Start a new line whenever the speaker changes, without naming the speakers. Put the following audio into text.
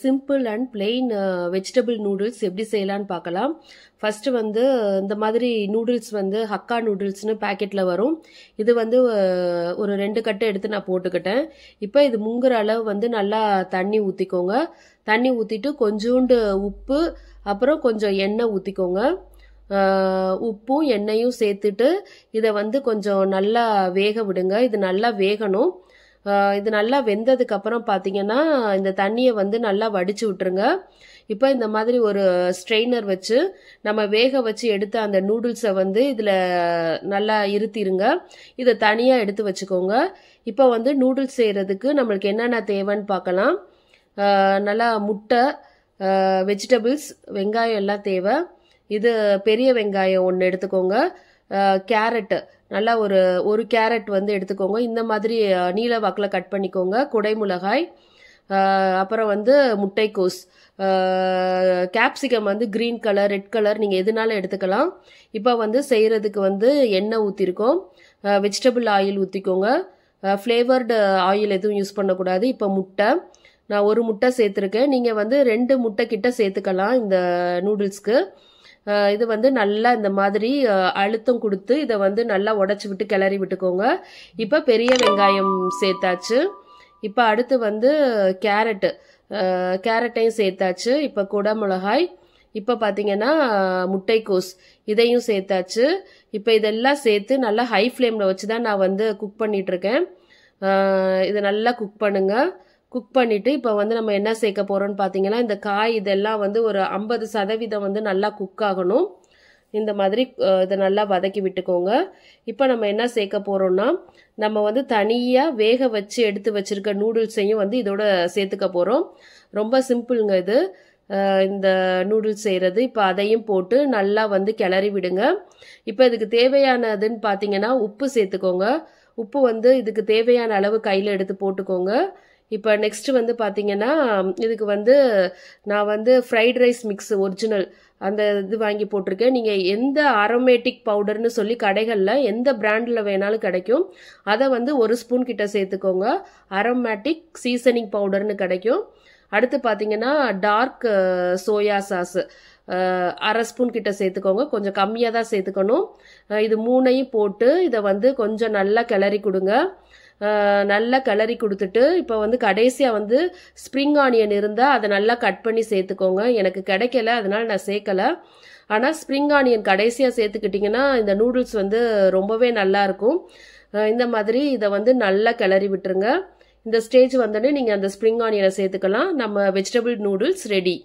Simple and plain vegetable noodles எப்படி செய்யலான்னு பார்க்கலாம். ஃபர்ஸ்ட் வந்து இந்த மாதிரி நூடுல்ஸ் வந்து ஹக்கா நூடுல்ஸ்னு பேக்கெட்டில் வரும். இது வந்து ஒரு 2 கட்டு எடுத்து நான் போட்டுக்கிட்டேன். இப்போ இது முங்குற அளவு வந்து நல்லா தண்ணி ஊற்றிக்கோங்க. தண்ணி ஊற்றிட்டு கொஞ்சோண்டு உப்பு, அப்புறம் கொஞ்சம் எண்ணெய் ஊற்றிக்கோங்க. உப்பும் எண்ணெயும் சேர்த்துட்டு இதை வந்து கொஞ்சம் நல்லா வேக விடுங்க. இது நல்லா வேகணும். இது நல்லா வெந்ததுக்கு அப்புறம் பார்த்தீங்கன்னா இந்த தண்ணியை வந்து நல்லா வடிச்சு விட்டுருங்க. இப்போ இந்த மாதிரி ஒரு ஸ்ட்ரெயினர் வச்சு நம்ம வேக வச்சு எடுத்த அந்த நூடுல்ஸை வந்து இதில் நல்லா இருத்திருங்க. இதை தனியாக எடுத்து வச்சுக்கோங்க. இப்போ வந்து நூடுல்ஸ் செய்கிறதுக்கு நம்மளுக்கு என்னென்ன தேவைன்னு பார்க்கலாம். நல்லா முட்டை, வெஜிடபிள்ஸ், வெங்காயம் எல்லாம் தேவை. இது பெரிய வெங்காயம் 1 எடுத்துக்கோங்க. கேரட்டு நல்லா ஒரு கேரட் வந்து எடுத்துக்கோங்க. இந்த மாதிரி நீல வாக்கில் கட் பண்ணிக்கோங்க. குடைமிளகாய், அப்புறம் வந்து முட்டைக்கோஸ், கேப்சிகம் வந்து கிரீன் கலர், ரெட் கலர் நீங்கள் எதுனாலும் எடுத்துக்கலாம். இப்போ வந்து செய்கிறதுக்கு வந்து எண்ணெய் ஊற்றிருக்கோம். வெஜிடபிள் ஆயில் ஊற்றிக்கோங்க. ஃப்ளேவர்டு ஆயில் எதுவும் யூஸ் பண்ணக்கூடாது. இப்போ முட்டை நான் 1 முட்டை சேர்த்துருக்கேன். நீங்கள் வந்து 2 முட்டை கிட்ட சேர்த்துக்கலாம் இந்த நூடுல்ஸ்க்கு. இது வந்து நல்லா இந்த மாதிரி அழுத்தம் கொடுத்து இதை வந்து நல்லா உடச்சி விட்டு கிளறி விட்டுக்கோங்க. இப்போ பெரிய வெங்காயம் சேர்த்தாச்சு. இப்போ அடுத்து வந்து கேரட்டையும் சேர்த்தாச்சு. இப்போ குடமிளகாய், இப்போ பார்த்தீங்கன்னா முட்டைக்கோஸ் இதையும் சேர்த்தாச்சு. இப்போ இதெல்லாம் சேர்த்து நல்லா ஹை ஃப்ளேமில் வச்சு தான் நான் வந்து குக் பண்ணிகிட்ருக்கேன். இதை நல்லா குக் பண்ணுங்க. குக் பண்ணிவிட்டு இப்போ வந்து நம்ம என்ன சேர்க்க போகிறோம்னு பார்த்தீங்கன்னா இந்த காய் இதெல்லாம் வந்து ஒரு 50% வந்து நல்லா குக் ஆகணும். இந்த மாதிரி இதை நல்லா வதக்கி விட்டுக்கோங்க. இப்போ நம்ம என்ன சேர்க்க போகிறோம்னா நம்ம வந்து தனியாக வேக வச்சு எடுத்து வச்சுருக்க நூடுல்ஸையும் வந்து இதோட சேர்த்துக்க போகிறோம். ரொம்ப சிம்பிளுங்க இது, இந்த நூடுல்ஸ் செய்கிறது. இப்போ அதையும் போட்டு நல்லா வந்து கிளறி விடுங்க. இப்போ இதுக்கு தேவையானதுன்னு பார்த்தீங்கன்னா உப்பு சேர்த்துக்கோங்க. உப்பு வந்து இதுக்கு தேவையான அளவு கையில் எடுத்து போட்டுக்கோங்க. இப்போ நெக்ஸ்ட் வந்து பார்த்தீங்கன்னா இதுக்கு வந்து நான் வந்து ஃப்ரைட் ரைஸ் மிக்ஸ் ஒரிஜினல் அந்த இது வாங்கி போட்டிருக்கேன். நீங்கள் எந்த அரோமேட்டிக் பவுடர்னு சொல்லி கடைகளில் எந்த பிராண்டில் வேணாலும் கிடைக்கும். அதை வந்து 1 ஸ்பூன் கிட்ட சேர்த்துக்கோங்க. அரோமேட்டிக் சீசனிங் பவுடர்னு கிடைக்கும். அடுத்து பார்த்தீங்கன்னா டார்க் சோயா சாஸ் 1/2 ஸ்பூன் கிட்ட சேர்த்துக்கோங்க. கொஞ்சம் கம்மியாக தான் சேர்த்துக்கணும். இது 3ஐயும் போட்டு இதை வந்து கொஞ்சம் நல்லா கிளறி கொடுங்க. நல்லா கிளறி கொடுத்துட்டு இப்போ வந்து கடைசியாக வந்து ஸ்ப்ரிங் ஆனியன் இருந்தால் அதை நல்லா கட் பண்ணி சேர்த்துக்கோங்க. எனக்கு கிடைக்கல, அதனால நான் சேர்க்கலை. ஆனால் ஸ்ப்ரிங் ஆனியன் கடைசியாக சேர்த்துக்கிட்டிங்கன்னா இந்த நூடுல்ஸ் வந்து ரொம்பவே நல்லா இருக்கும். இந்த மாதிரி இதை வந்து நல்லா கிளறி விட்டுருங்க. இந்த ஸ்டேஜ் வந்தோடனே நீங்கள் அந்த ஸ்ப்ரிங் ஆனியனை சேர்த்துக்கலாம். நம்ம வெஜிடபிள் நூடுல்ஸ் ரெடி.